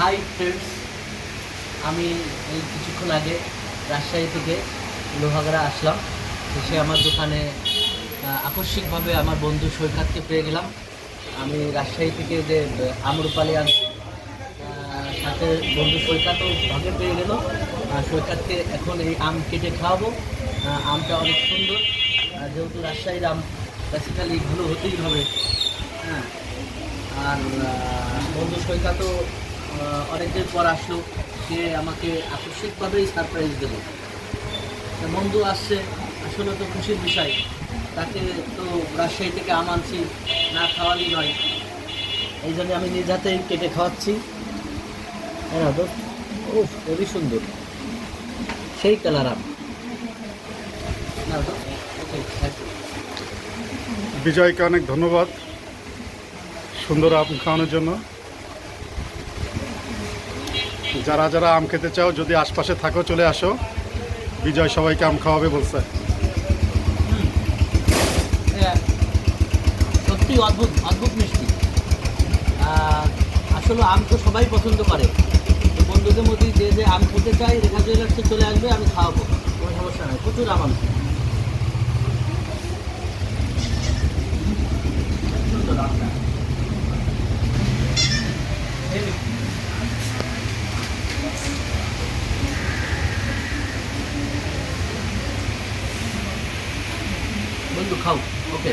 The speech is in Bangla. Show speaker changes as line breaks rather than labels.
হাই ফ্রেন্ডস, আমি এই কিছুক্ষণ আগে রাজশাহী থেকে লোহাগড়া আসলাম। এসে আমার দোকানে আকস্মিকভাবে আমার বন্ধু সৈকতকে পেয়ে গেলাম। আমি রাজশাহী থেকে যে আমরুপালি আনছি, সাথে বন্ধু সৈকতও ভাগে পেয়ে গেল। সৈকতকে এখন এই আম কেটে খাওয়াবো। আমটা অনেক সুন্দর, যেহেতু রাজশাহীর আম বেসিক্যালি ভালো হতেই হবে। হ্যাঁ, আর বন্ধু সৈকতও অনেকদিন পর আসলো, সে আমাকে আকস্মিকভাবেই সারপ্রাইজ দিল। বন্ধু আসছে, আসলে তো খুশির বিষয়। তাকে তো রাজশাহী থেকে আম আনছি, না খাওয়ালি নয়। এই জন্য আমি নিজ হাতেই কেটে খাওয়াচ্ছি। হ্যাঁ তো, ও খুবই সুন্দর, সেই কালার আম। না তো, ওকে, থ্যাংক ইউ।
বিজয়কে অনেক ধন্যবাদ সুন্দর আম খাওয়ানোর জন্য। যারা যারা আম খেতে চাও, যদি আশপাশে থাকো চলে আসো। বিজয় সবাইকে আম খাওয়াবে বলছে।
সত্যি অদ্ভুত অদ্ভুত মিষ্টি। আসলে আম তো সবাই পছন্দ করে। তো বন্ধুদের মধ্যে যে যে আম খেতে চায় রেখা জুয়েলার্সে চলে আসবে, আমি খাওয়াবো, কোনো সমস্যা নয়। প্রচুর আম আনছি। সুন্দর আমটা। বন্ধু খাও, ওকে।